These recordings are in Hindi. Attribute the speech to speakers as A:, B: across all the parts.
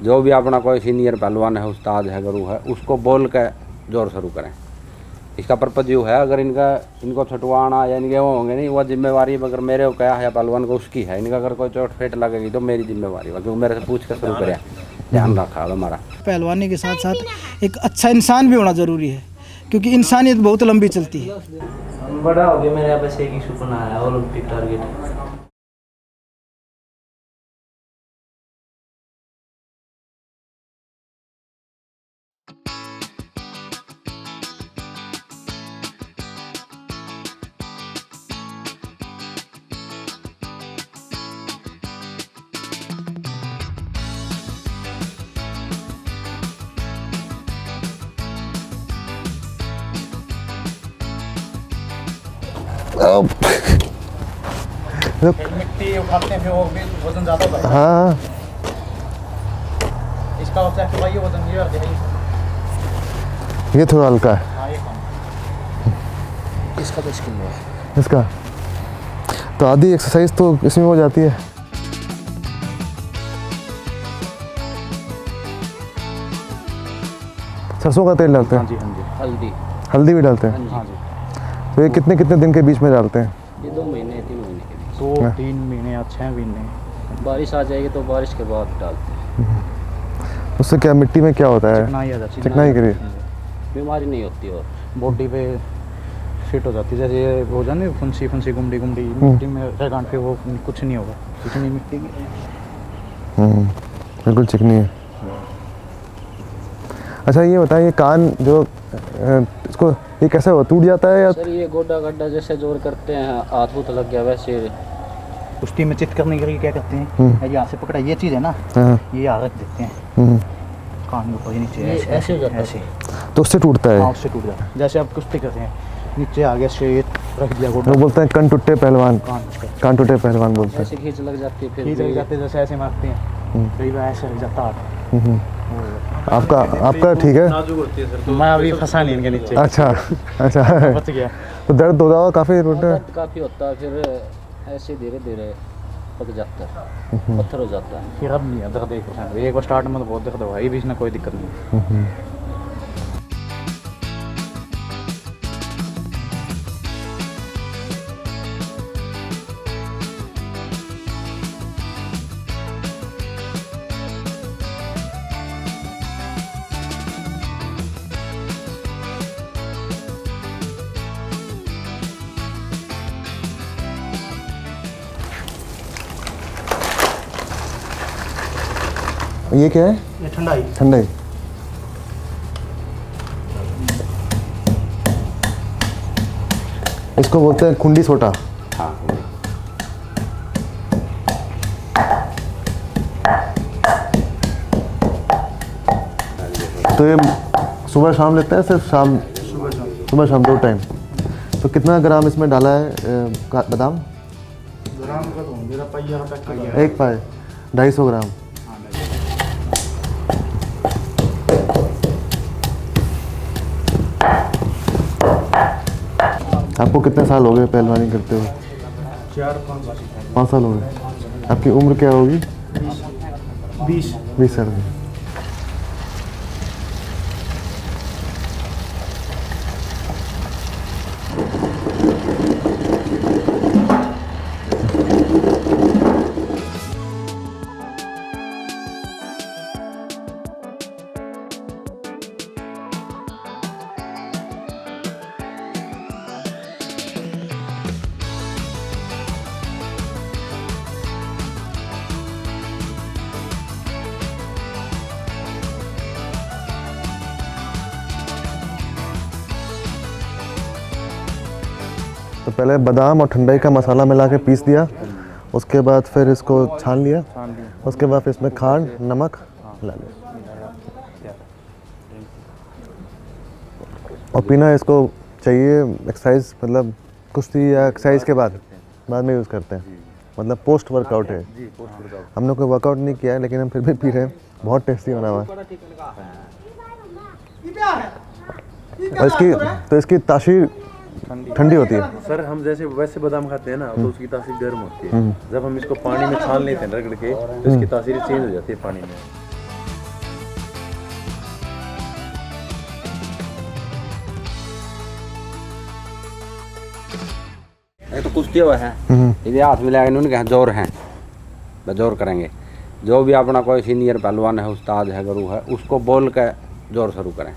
A: जो भी अपना कोई सीनियर पहलवान है, उस्ताद है, गुरु है, उसको बोल के जोर शुरू करें। इसका पर्पज जो है, अगर इनको छुटवाना या इनके वो होंगे नहीं, वह जिम्मेवारी अगर मेरे को क्या है पहलवान को उसकी है। इनका अगर कोई चोट फेट लगेगी तो मेरी जिम्मेवारी है, क्योंकि मेरे से पूछ कर शुरू करें, ध्यान रखा हमारा।
B: पहलवानी के साथ साथ एक अच्छा इंसान भी होना ज़रूरी है, क्योंकि इंसानियत बहुत लंबी चलती है।
C: बड़ा हो गया, मेरे बस एक ही सपना है, ओलंपिक टारगेट है।
D: मिट्टी उठाते हैं फिर वो भी वजन ज़्यादा होता है।
E: हाँ
D: इसका होता है कि भाई ये वजन ये और है।
E: ये थोड़ा हल्का है।
D: हाँ ये कम। इसका तो स्किन है।
E: इसका तो आधी एक्सरसाइज तो इसमें हो जाती है। सरसों का तेल डालते हैं?
D: हाँ जी हाँ जी।
A: हल्दी,
E: हल्दी भी डालते हैं?
D: हाँ जी।
E: तो ये कितने कितने दिन के बीच में डालते हैं?
A: ये 2 महीने 3 महीने के बीच।
D: 2-3 महीने या 6 महीने।
A: बारिश आ जाएगी तो बारिश के बाद डालते हैं।
E: उससे क्या मिट्टी में क्या होता है?
D: चिकनाई आ जाती है।
E: चिकनाई करिए।
A: बीमारी नहीं होती और
D: बॉडी पे फिट हो जाती है। जैसे ये हो जाती है फुंसी फुंसी गुमड़ी गुमड़ी मिट्टी में गांठ पे, वो कुछ नहीं होगा। चिकनी मिट्टी की
E: बिल्कुल चिकनी है। अच्छा ये बताइए, कान जो इसको ये कैसे हो, टूट जाता है या?
A: सर ये गोड्डा गड्ढा जैसे जोर करते हैं, हाथ हूथ लग गया वैसे।
D: कुश्ती में चित करने के लिए क्या करते हैं, यहाँ से पकड़ा ये चीज़ है ना,
E: हाँ।
D: ये यहाँ रख देते हैं कान के ऊपर, ये नीचे ऐसे हो जाता है। ऐसे
E: तो उससे टूटता
D: हाँ
E: है?
D: उससे टूट जाता है। जैसे आप कुश्ती करते हैं, नीचे आगे से रख दिया गोड्डा,
E: वो बोलते हैं कन टूटे पहलवान,
D: कान पे
E: कान टूटे पहलवान बोलते हैं।
A: ऐसे खींच लग जाती है, फिर
D: खींच लग जाते हैं, जैसे ऐसे मारते हैं, कई बार ऐसे लग जाता है।
E: आपका ठीक है?
D: मैं अभी फंसा नहीं इनके नीचे।
E: अच्छा अच्छा
D: बच गया।
E: तो दर्द होता होगा काफ़ी?
A: दर्द काफ़ी होता है, फिर ऐसे धीरे धीरे पक जाता है, पत्थर हो जाता है।
D: फिर अब नहीं है दर्द, एक बार स्टार्ट में तो बहुत दर्द हुआ, ये बीच में कोई दिक्कत नहीं।
E: ये क्या है?
D: ये ठंडाई।
E: ठंडाई। इसको बोलते हैं खुंडी सोटा।
A: हाँ,
E: तो ये सुबह शाम लेते हैं? सिर्फ शाम? सुबह शाम 2 टाइम। तो कितना ग्राम इसमें डाला है बादाम?
D: ग्राम का तो मेरा पहिया का पैक
E: एक पाए 250 ग्राम। आपको कितने साल हो गए पहलवानी करते हुए? 5 साल हो गए। आपकी उम्र क्या होगी? 20 साल की। तो पहले बादाम और ठंडाई का मसाला मिला के पीस दिया, उसके बाद फिर इसको छान लिया, उसके बाद फिर इसमें खांड नमक मिला लिया और पीना इसको चाहिए एक्सरसाइज, मतलब कुश्ती या एक्सरसाइज के बाद में यूज़ करते हैं, मतलब पोस्ट वर्कआउट है। हमने कोई वर्कआउट नहीं किया है लेकिन हम फिर भी पी रहे हैं। बहुत टेस्टी बना हुआ है। और इसकी तासीर ठंडी होती है।
F: सर हम जैसे वैसे बादाम खाते हैं ना, तो उसकी तासीर गर्म होती है। जब हम इसको पानी में छान लेते हैं रगड़ के, तो इसकी तासीर चेंज हो जाती है पानी में।
A: ये तो कुश्ती हुआ है, यदि हाथ मिलाएंगे उनके यहाँ जोर हैं, वह जोर करेंगे। जो भी अपना कोई सीनियर पहलवान है, उस्ताद है, गुरु है, उसको बोल के जोर शुरू करें।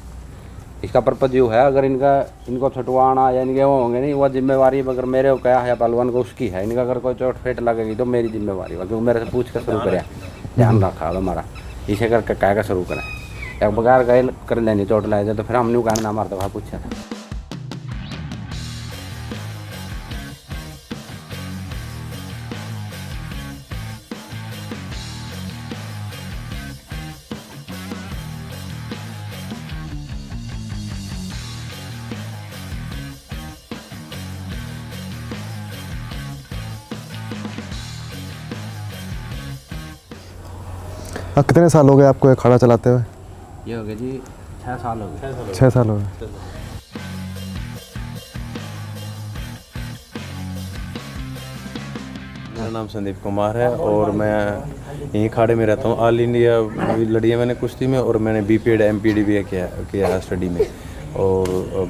A: इसका पर्पज जो है, अगर इनको छुटवाना या इनके वो होंगे नहीं, वह जिम्मेवारी अगर मेरे को क्या है पहलवान को उसकी है। इनका अगर कोई चोट फेट लगेगी तो मेरी जिम्मेवारी है, क्योंकि मेरे से पूछ कर शुरू करें, ध्यान रखा हमारा इसे करके कह कर शुरू करें। या बगैर गए कर लेनी चोट लाए जाए तो फिर हम नहीं कहना हमारा तो वहाँ पूछा था।
E: कितने साल हो गए आपको ये अखाड़ा चलाते हुए?
A: ये हो गया जी 6 साल हो गए।
E: 6 साल हो गए।
F: मेरा नाम संदीप कुमार है और मैं यहीं अखाड़े में रहता हूँ। ऑल इंडिया लड़ी है मैंने कुश्ती में, और मैंने BPED MPD भी किया है स्टडी में, और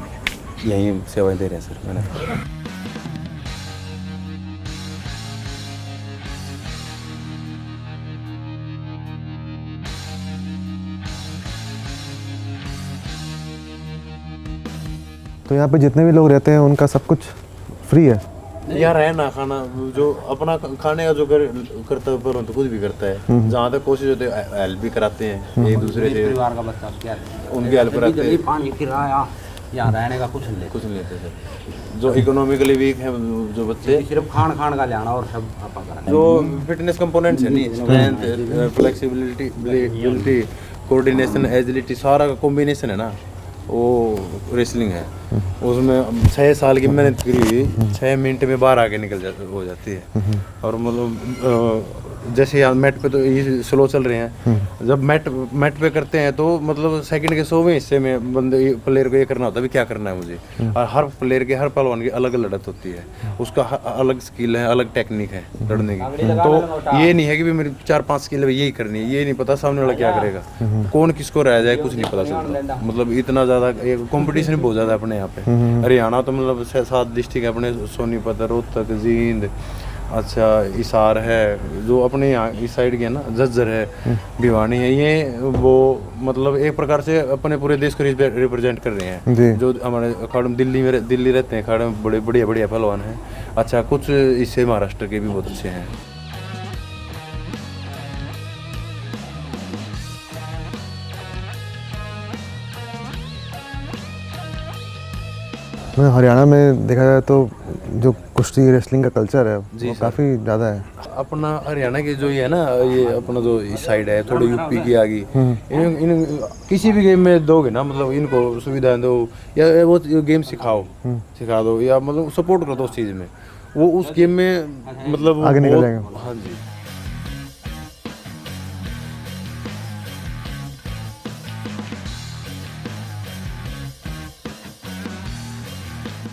F: यहीं सेवाएं दे रहे हैं सर मैंने।
E: तो यहाँ पे जितने भी लोग रहते हैं उनका सब कुछ फ्री है?
F: यहाँ रहना खाना जो अपना खाने का जो करता है पर तो खुद भी करता है। जहाँ तक कोशिश होती है हेल्प भी कराते हैं एक दूसरे से,
A: परिवार का बच्चा क्या
F: उनकी हेल्प कराते हैं।
A: पानी किराया यहाँ रहने का कुछ नहीं
F: लेते सर। जो इकोनॉमिकली वीक है जो बच्चे,
A: सिर्फ खान का लेना और सब आपा करें।
F: जो फिटनेस कंपोनेंट्स है नहीं, स्ट्रेंथ, फ्लेक्सिबिलिटी, कोऑर्डिनेशन, एजिलिटी, सारा का कॉम्बिनेशन है ना, वो रेसलिंग है। उसमें 6 साल की मेहनत करी 6 मिनट में बाहर आके हो जाती है। और मतलब जैसे यहाँ मैट पे तो ये स्लो चल रहे हैं, जब मैट पे करते हैं तो मतलब सेकंड के 100वें हिस्से में बंदे प्लेयर को ये करना होता है भी क्या करना है मुझे। और हर प्लेयर के, हर पहलवान की अलग लड़त होती है, उसका अलग स्किल है, अलग टेक्निक है लड़ने की। तो ये नहीं है कि भी मेरी 4-5 स्किल है यही करनी है, ये नहीं पता सामने वाला क्या करेगा, कौन किसको रह जाए कुछ नहीं पता चलता। मतलब इतना ज़्यादा कंपटीशन बहुत ज़्यादा अपने यहाँ पे। हरियाणा तो मतलब 7 डिस्ट्रिक्ट है अपने, सोनीपत, रोहतक, जींद, अच्छा हिसार है, जो अपने यहाँ इस साइड के ना, झज्जर है, भिवानी है, ये वो मतलब एक प्रकार से अपने पूरे देश को रिप्रेजेंट कर रहे हैं। जो हमारे अखाड़े में दिल्ली रहते हैं, अखाड़े में बड़े बढ़िया पहलवान हैं। अच्छा कुछ इससे महाराष्ट्र के भी बहुत अच्छे हैं।
E: हरियाणा में देखा जाए तो जो कुश्ती रेसलिंग का कल्चर है वो काफ़ी ज़्यादा है।
F: अपना हरियाणा की जो ये है ना, ये अपना जो इस साइड है, थोड़ी यूपी की आ गई, इन किसी भी गेम में दोगे ना, मतलब इनको सुविधाएं दो या वो गेम सिखा दो या मतलब सपोर्ट करो तो उस चीज़ में, वो उस गेम में मतलब
E: आगे निकल जाएंगे।
F: हाँ जी।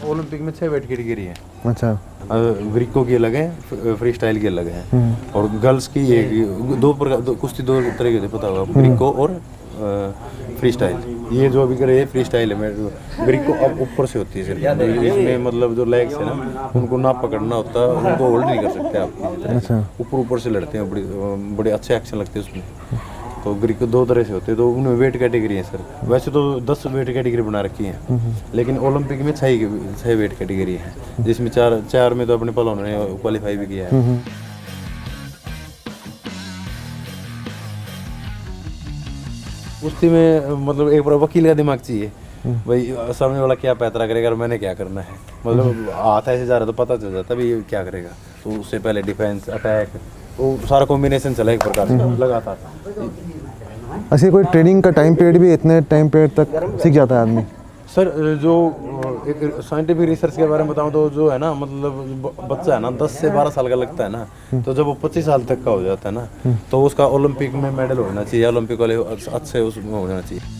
F: ओलंपिक में 6 वेट कैटेगरी है।
E: अच्छा।
F: ग्रीको की अलग है, फ्री स्टाइल की अलग है, और गर्ल्स की दो कुश्ती 2 तरह के पता होगा, ग्रीको और फ्री स्टाइल। ये जो अभी करे फ्री स्टाइल है, ग्रीको अब ऊपर से होती है सिर्फ, इसमें मतलब जो लेग्स है ना उनको ना पकड़ना होता है, उनको होल्ड नहीं कर सकते आप।
E: अच्छा।
F: ऊपर से लड़ते हैं, बड़े अच्छे एक्शन लगते हैं उसमें। तो ग्रीको 2 तरह से होते हैं, तो उनमें वेट कैटेगरी है सर। वैसे तो 10 वेट कैटेगरी बना रखी है, लेकिन ओलंपिक में 6 वेट कैटेगरी है, जिसमें 4 में तो अपने पहलवानों ने क्वालिफाई भी किया है। कुश्ती में मतलब एक वकील का दिमाग चाहिए भाई, सामने वाला क्या पैतरा करेगा और मैंने क्या करना है। मतलब हाथ ऐसे जा रहा तो पता चल जाता भाई ये क्या करेगा, तो उससे पहले डिफेंस, अटैक, वो सारा कॉम्बिनेशन चला एक प्रकार से लगातार।
E: ऐसे कोई ट्रेनिंग का टाइम पीरियड भी इतने टाइम पीरियड तक सीख जाता है आदमी?
F: सर जो एक साइंटिफिक रिसर्च के बारे में बताऊं तो जो है ना, मतलब बच्चा है ना 10 से 12 साल का लगता है ना, तो जब वो 25 साल तक का हो जाता है ना, तो उसका ओलंपिक में मेडल होना चाहिए, ओलंपिक वाले अच्छे उसमें होना चाहिए।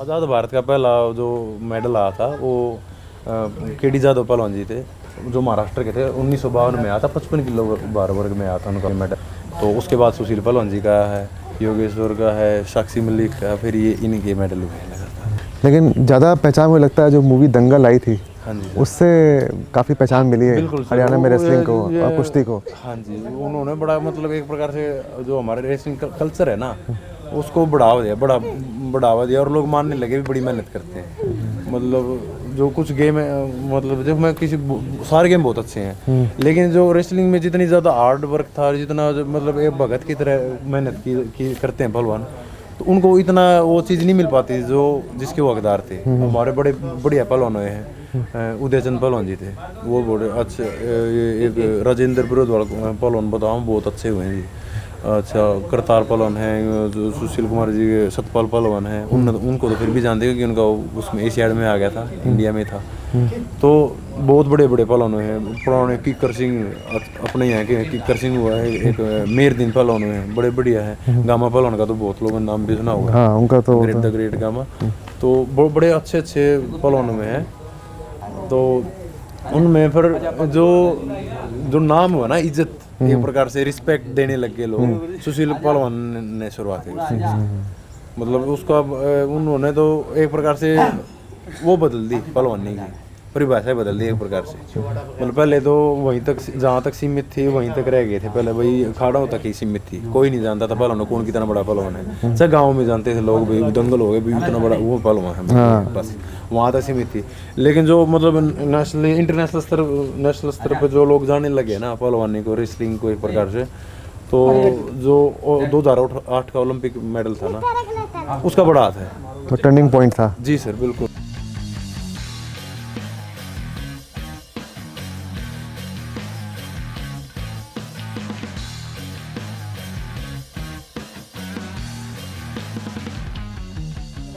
F: आज़ाद भारत का पहला जो मेडल आया था वो KD जादव पहलवान जी थे, जो महाराष्ट्र के थे 1952 में आया था, 55 किलो भार वर्ग में आया था उनका मेडल। तो उसके बाद सुशील पहलवान जी का है, योगेश्वर का है, साक्षी मलिक का, फिर ये इनके मेडल हुए हैं लगातार।
E: लेकिन ज़्यादा पहचान मुझे लगता है जो मूवी दंगल आई थी,
F: हाँ जी,
E: उससे काफ़ी पहचान मिली है
F: बिल्कुल सर,
E: हरियाणा में
F: वो
E: रेसलिंग को
F: ये-
E: और कुश्ती को।
F: हाँ जी, उन्होंने बड़ा मतलब एक प्रकार से जो हमारे रेसलिंग कल्चर है ना, उसको बढ़ावा दिया और लोग मानने लगे भी, बड़ी मेहनत करते हैं। मतलब जो कुछ गेम है, मतलब जो मैं सारे गेम बहुत अच्छे हैं, लेकिन जो रेसलिंग में जितनी ज़्यादा हार्ड वर्क था, जितना मतलब एक भगत की तरह मेहनत की करते हैं पहलवान, तो उनको इतना वो चीज़ नहीं मिल पाती जो जिसके वो हकदार थे। हमारे बड़े बढ़िया पहलवान हुए हैं, उदयचंद पहलवान जी थे, वो बड़े अच्छे। ये एक राजेंद्र बिरोधवाल पहलवान बताओ, बहुत अच्छे हुए हैं जी। अच्छा, करतार पहलवान हैं, जो सुशील कुमार जी के सतपाल पहलवान हैं, उनको तो फिर भी जानते हैं क्योंकि उनका उसमें एशियाड में आ गया था, इंडिया में था। तो बहुत बड़े बड़े पहलवान हुए हैं, पुराने किक्कर सिंह अपने यहाँ के किक्कर सिंह हुआ है, एक मेहरदीन पहलवान हुए हैं, बड़े बढ़िया हैं। गामा पहलवान का तो बहुत लोगों ने नाम भी सुना होगा,
E: हाँ, उनका तो
F: ग्रेट द ग्रेट गामा। तो बड़े अच्छे पहलवान हुए हैं। तो उनमें फिर जो नाम हुआ ना, इज्जत, एक प्रकार से रिस्पेक्ट देने लग गए लोग। सुशील पहलवान ने शुरुआत की उसकी। मतलब उसका उन्होंने तो एक प्रकार से वो बदल दी, पहलवानी की परिभाषा बदल दी एक प्रकार से। मतलब पहले तो वहीं तक, जहाँ तक सीमित थी वहीं तक रह गए थे। पहले भाई अखाड़ों तक ही सीमित थी, कोई नहीं जानता था पहलवान कौन कितना बड़ा पहलवान है। चाहे गाँव में जानते थे लोग, भाई दंगल हो गए, भाई इतना बड़ा वो पहलवान है, बस वहाँ तक सीमित थी। लेकिन जो मतलब नेशनल स्तर पर जो लोग जाने लगे ना पहलवानी को, रेसलिंग को एक प्रकार से, तो जो 2008 का ओलंपिक मेडल था ना, उसका बड़ा हाथ है।
E: वो टर्निंग पॉइंट था।
F: जी सर, बिल्कुल।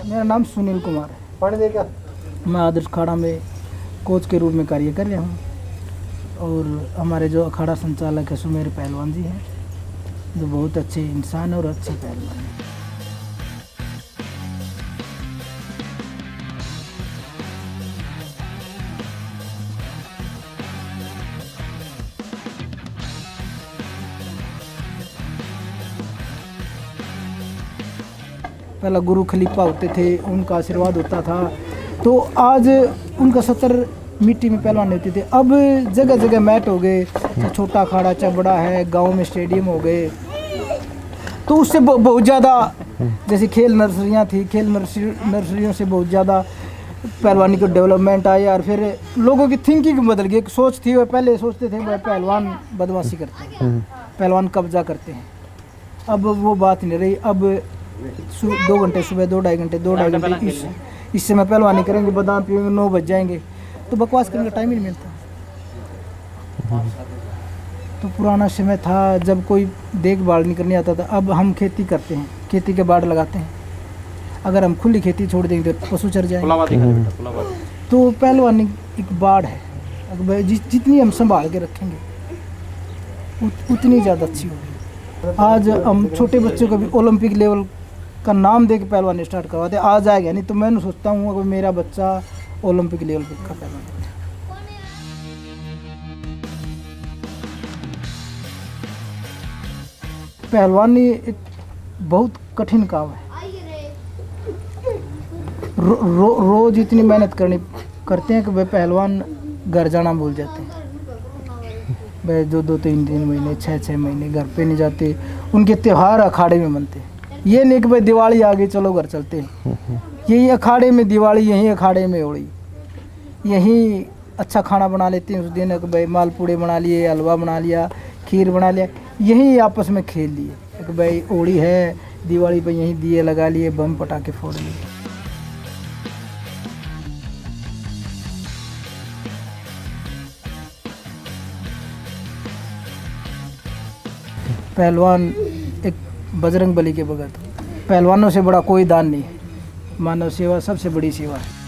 B: मेरा नाम सुनील कुमार है। पढ़ दे क्या? मैं आदर्श अखाड़ा में कोच के रूप में कार्य कर रहा हूँ। और हमारे जो अखाड़ा संचालक है सुमेर पहलवान जी हैं, जो बहुत अच्छे इंसान और अच्छे पहलवान हैं। पहला गुरु खलीफा होते थे, उनका आशीर्वाद होता था। तो आज उनका 70 मिट्टी में पहलवान होते थे। अब जगह जगह मैट हो गए, चाहे छोटा अखाड़ा चाहे बड़ा है, गांव में स्टेडियम हो गए। तो उससे बहुत ज़्यादा, जैसे खेल नर्सरियाँ थी, खेल नर्सरियों से बहुत ज़्यादा पहलवानी को डेवलपमेंट आया। और फिर लोगों की थिंकिंग बदल गई। एक सोच थी, वो पहले सोचते थे भाई पहलवान बदमाशी करते हैं, पहलवान कब्जा करते हैं। अब वो बात नहीं रही। अब 2 घंटे सुबह, 2-2.5 घंटे, 2-2.5 घंटे इस समय पहलवानी करेंगे, बादाम पिएंगे, 9 बज जाएंगे, तो बकवास करने का टाइम ही नहीं मिलता। तो पुराना समय था जब कोई देखभाल नहीं करने आता था। अब हम खेती करते हैं, खेती के बाड़ लगाते हैं। अगर हम खुली खेती छोड़ देंगे तो पशु चर जाएंगे। तो पहलवानी एक बाढ़ है, अगर जितनी हम संभाल के रखेंगे उतनी ज़्यादा अच्छी होगी। आज हम छोटे बच्चों को भी ओलंपिक लेवल का नाम दे के पहलवानी स्टार्ट करवाते, आ जाएगा। नहीं तो मैं सोचता हूँ अगर मेरा बच्चा ओलंपिक लेवल का पहलवान, पहलवानी एक बहुत कठिन काम है। रोज इतनी मेहनत करते हैं कि वे पहलवान घर जाना भूल जाते हैं। वे 2-3 महीने, 6 महीने घर पे नहीं जाते। उनके त्यौहार अखाड़े में मनते हैं। ये नहीं कि भाई दिवाली आ गई चलो घर चलते हैं। यही अखाड़े में दिवाली, यहीं अखाड़े में होली, यहीं अच्छा खाना बना लेते हैं उस दिन। भाई मालपूड़े बना लिए, हलवा बना लिया, खीर बना लिया, यहीं आपस में खेल लिए। कि भाई होली है, दिवाली पे यहीं दिए लगा लिए, बम पटाखे फोड़ लिए। पहलवान एक बजरंग बली के भगत। पहलवानों से बड़ा कोई दान नहीं है। मानव सेवा सबसे बड़ी सेवा है।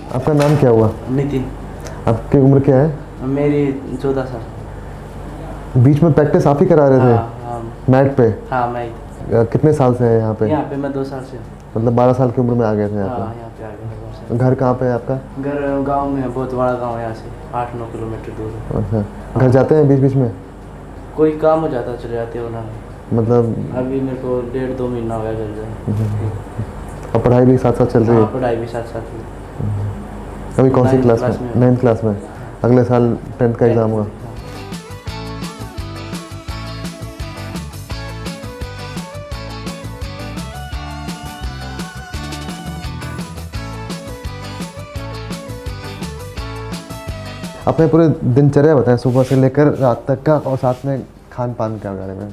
E: आपका नाम क्या हुआ?
C: नितिन।
E: आपकी उम्र क्या है?
C: मेरी 14 साल।
E: बीच में प्रैक्टिस आप ही करा रहे थे?
C: हाँ
E: मैट पे?
C: हाँ मैं
E: कितने साल से है यहाँ पे?
C: यहाँ पे मैं 2 साल से।
E: मतलब 12 साल की उम्र में आ गए थे यहाँ
C: हाँ यहाँ पे आ गया।
E: पे? घर कहाँ पे है आपका?
C: घर गांव में है, बहुत बड़ा गांव है यहाँ से, 8-9 किलोमीटर दूर है।
E: अच्छा, घर जाते हैं बीच बीच में?
C: कोई काम हो जाता चले जाते हो ना।
E: मतलब
C: अभी मेरे को 1.5-2 महीना हो गया घर जाए।
E: और पढ़ाई भी साथ साथ चल रही है?
C: हाँ पढ़ाई भी साथ साथ में।
E: अभी कौन सी
C: 9th
E: क्लास
C: क्लास
E: में?
C: में।
E: 9th क्लास में। अगले साल 10th का एग्ज़ाम हुआ। अपने पूरे दिनचर्या बताएं, सुबह से लेकर रात तक का, और साथ में खान पान के बारे में।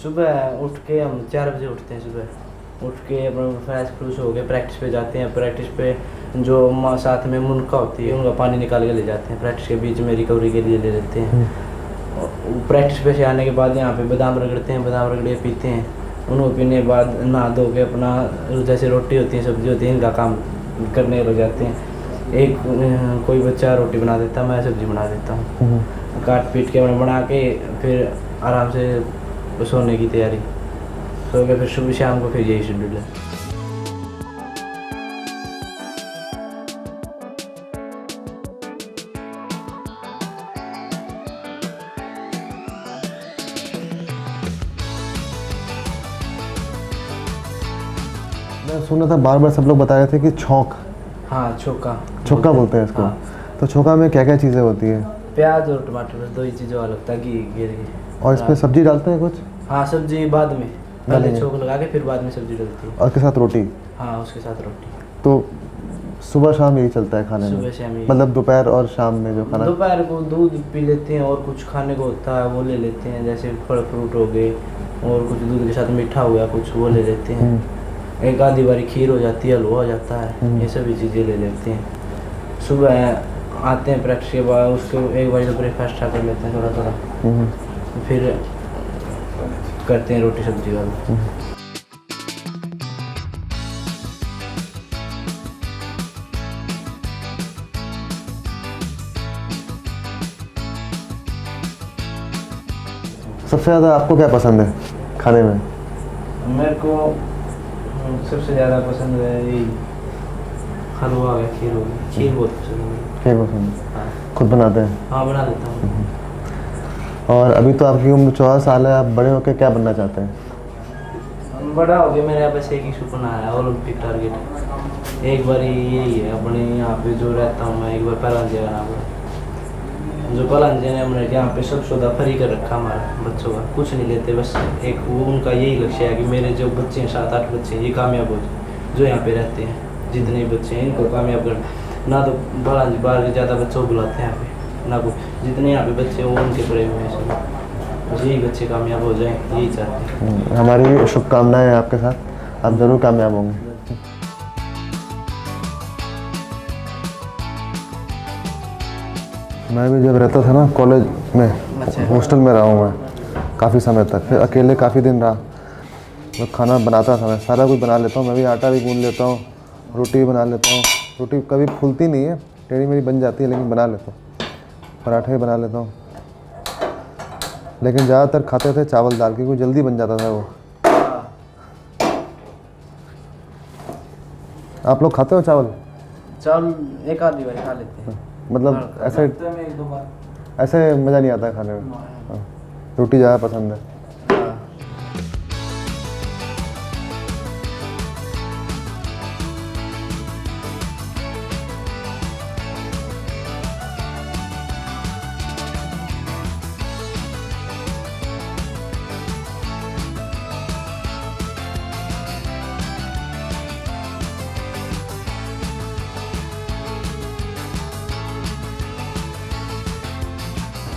C: सुबह उठ के हम 4 बजे उठते हैं। सुबह उठ के अपना फ्रेश फ्रूश हो गए, प्रैक्टिस पे जाते हैं। प्रैक्टिस पे जो साथ में मुनका होती है उनका पानी निकाल के ले जाते हैं। प्रैक्टिस के बीच में रिकवरी के लिए ले लेते हैं। प्रैक्टिस पे से आने के बाद यहाँ पे बादाम रगड़ते हैं, बादाम रगड़े पीते हैं। उनको पीने के बाद नहा धो के अपना जैसे रोटी होती है, सब्जी होती है, इनका काम करने लग जाते हैं। एक कोई बच्चा रोटी बना देता, मैं सब्जी बना देता हूँ। काट पीट के बना के फिर आराम से सोने की तैयारी। सो के फिर सुबह शाम को फिर यही शेड्यूल है।
E: मैं सुना था बार बार सब लोग बता रहे थे कि छौंक,
C: हाँ छोका
E: बोलते हैं इसको।
C: हाँ।
E: तो छौंका में क्या क्या चीज़ें होती है?
C: प्याज और टमाटर, बस 2 ही चीज़ों वाला लगता है घी गिर के।
E: और इसमें सब्जी डालते हैं कुछ?
C: हाँ सब्जी बाद में, पहले
E: डालेंगे।
C: छोक लगा के फिर बाद में सब्जी डलती है।
E: और के साथ रोटी?
C: हाँ उसके साथ रोटी।
E: तो सुबह शाम यही चलता है खाने
C: सुबह
E: में?
C: शाम यही।
E: मतलब दोपहर और शाम में जो खाना?
C: दोपहर को दूध पी लेते हैं, और कुछ खाने को होता है वो ले लेते हैं, जैसे फल फ्रूट हो गए, और कुछ दूध के साथ मीठा हो गया कुछ वो ले लेते हैं। एक आधी बारी खीर हो जाती है, हलवा हो जाता है, ये सभी चीज़ें ले लेते हैं। सुबह आते हैं प्रैक्टिस के बाद, उसको एक बारी तो ब्रेकफास्ट कर लेते हैं थोड़ा थोड़ा, फिर करते हैं रोटी सब्जी वाला।
E: सबसे ज़्यादा आपको क्या पसंद है खाने में?
C: मेरे को सबसे ज़्यादा पसंद है यही हलवा हो गया, खीर हो गई। खीर बहुत पसंद है।
E: क्या पसंद है?
C: हाँ
E: खुद बनाते हैं?
C: हाँ बना लेता हूँ।
E: और अभी तो आपकी उम्र 14 साल है, आप बड़े होकर क्या बनना चाहते हैं?
C: बड़ा हो गया, मेरे बस एक ही सपना है, ओलंपिक टारगेट। एक बार यही है अपने यहाँ पे जो रहता हूँ मैं, एक बार पहला जगह नाम जो पलांजे ने हमने यहाँ पे सब सौदा फ्री कर रखा हमारा बच्चों का, कुछ नहीं लेते। बस एक वो उनका यही लक्ष्य है कि मेरे जो बच्चे हैं 7-8 बच्चे हैं ये कामयाब हो जाए, जो यहाँ पे रहते हैं जितने बच्चे हैं इनको कामयाब कर। ना तो पलांजे बाहर के ज़्यादा बच्चों को बुलाते हैं यहाँ पे, ना को जितने यहाँ पे बच्चे हैं वो उनके प्रेम में सब, बस यही बच्चे कामयाब हो जाएँ यही चाहते हैं।
E: हमारी शुभकामनाएं हैं आपके साथ, आप ज़रूर कामयाब होंगे। मैं भी जब रहता था ना कॉलेज में, हॉस्टल में रहा हूँ मैं काफ़ी समय तक, फिर अकेले काफ़ी दिन रहा। मैं खाना बनाता था, मैं सारा कुछ बना लेता हूँ। मैं भी आटा भी गूंद लेता हूँ, रोटी भी बना लेता हूँ। रोटी कभी फूलती नहीं है, टेढ़ी मेरी बन जाती है, लेकिन बना लेता हूँ। पराठे भी बना लेता हूँ, लेकिन ज़्यादातर खाते थे चावल दाल, क्योंकि जल्दी बन जाता था वो। आप लोग खाते हो चावल?
C: चावल एक आधी बार खा लेते हैं,
E: मतलब ऐसे
C: हफ्ते में 1-2 बार।
E: ऐसे मज़ा नहीं आता है खाने में। हाँ, रोटी ज़्यादा पसंद है।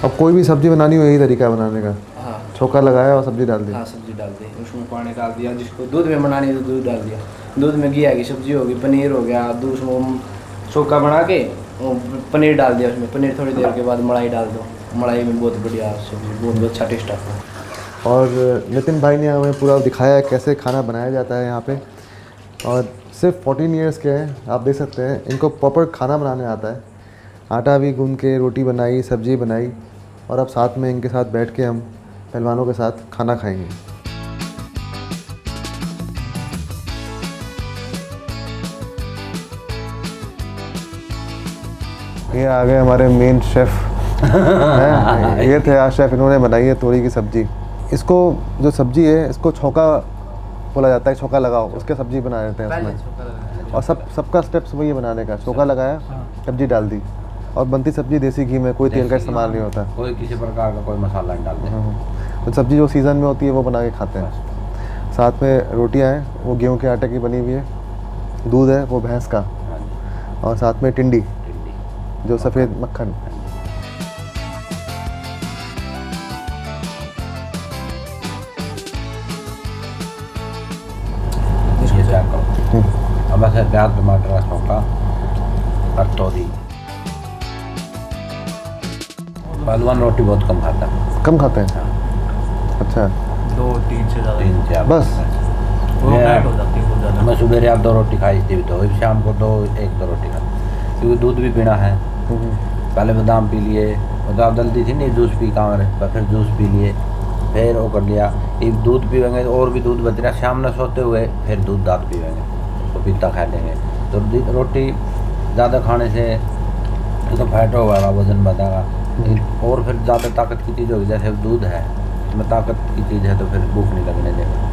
E: अब कोई भी सब्जी बनानी हो यही तरीका है बनाने का?
C: हाँ
E: छोका लगाया और सब्जी डाल दी?
C: हाँ सब्जी डाल दी, उसमें पानी डाल दिया, जिसको दूध में बनानी है तो दूध डाल दिया, दूध में घी आ गई, सब्जी होगी, पनीर हो गया, दूध उसमें छोका बना के पनीर डाल दिया, उसमें पनीर थोड़ी देर के बाद मलाई डाल दो, मलाई में बहुत बढ़िया सब्जी, बहुत अच्छा टेस्ट आता है।
E: और नितिन भाई ने हमें पूरा दिखाया है कैसे खाना बनाया जाता है यहाँ पे, और सिर्फ 14 ईयर्स के हैं, आप देख सकते हैं इनको प्रॉपर खाना बनाने आता है। आटा भी गूंद के रोटी बनाई, सब्जी बनाई, और अब साथ में इनके साथ बैठ के हम पहलवानों के साथ खाना खाएंगे। ये आ गए हमारे मेन शेफ़ हैं। ये थे आज शेफ़, इन्होंने बनाई है तोरी की सब्जी। इसको जो सब्जी है इसको छौंका बोला जाता है, छौंका लगाओ, उसके सब्जी बना देते हैं उसमें। और सबका स्टेप्स वही है बनाने का। छौंका लगाया, सब्जी डाल दी, और बनती सब्जी देसी घी में, कोई तेल का इस्तेमाल नहीं होता।
A: कोई किसी प्रकार का कोई मसाला नहीं डालते।
E: तो सब्जी जो सीज़न में होती है वो बना के खाते हैं। साथ में रोटियां हैं, वो गेहूं के आटे की बनी हुई है। दूध है वो भैंस का, और साथ में टिंडी जो सफ़ेद मक्खन।
A: ये क्या करो, अब ऐसे प्याज टमाटर का छौंका और तोरी। पहलवान रोटी बहुत कम खाता है।
E: कम खाते हैं? अच्छा,
C: 2-3 से ज़्यादा
A: 3-4
E: बस?
C: वो फैट हो जाती है बहुत ज़्यादा।
A: मैं सुबह आप 2 रोटी खाई थी, तो शाम को 1-2 रोटी खाती, क्योंकि दूध भी पीना है। पहले बादाम पी लिए, बादाम जल्दी थी नहीं, जूस पी कहाँ, फिर जूस पी लिए, फिर वो कर लिया। एक दूध पीवेंगे और भी दूध बच रहा, शाम में सोते हुए फिर दूध दाँत पीवेंगे, पपीता खा लेंगे। तो रोटी ज़्यादा खाने से तो फैट होगा, वजन बढ़ेगा। और फिर ज़्यादा ताकत की चीज़ होगी, जैसे दूध है, इसमें ताकत की चीज़ है, तो फिर भूख नहीं लगने देगा।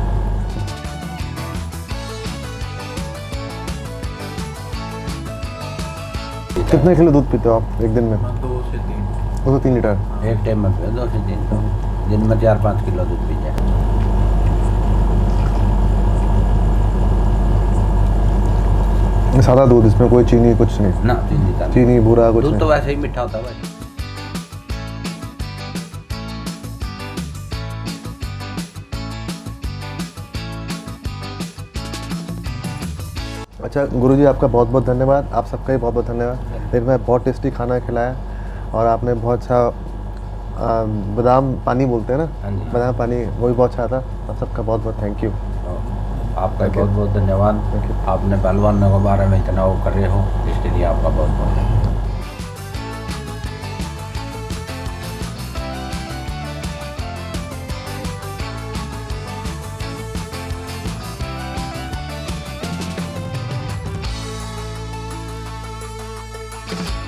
E: कितने किलो दूध पीते हो आप एक दिन में?
C: 2 से 3।
E: 2 से 3 लीटर?
A: एक टाइम में 2 से 3, तो दिन में 4-5 किलो दूध पी जाए।
E: सादा दूध, इसमें कोई चीनी कुछ नहीं?
A: ना
E: चीनी बूरा कुछ
A: दूध
E: नहीं?
A: तो वैसे ही मीठा होता है वैसे।
E: अच्छा गुरुजी, आपका बहुत बहुत धन्यवाद, आप सबका ही बहुत बहुत धन्यवाद। फिर मैं बहुत टेस्टी खाना खिलाया, और आपने बहुत अच्छा बादाम पानी बोलते हैं ना,
A: हाँ जी।
E: बादाम पानी, वो भी बहुत अच्छा था। आप सबका बहुत बहुत थैंक यू।
A: आपका बहुत बहुत धन्यवाद। आपने पहलवानों के बारे में इतना वो कर रहे हो, इसके लिए आपका बहुत बहुत धन्यवाद।
E: you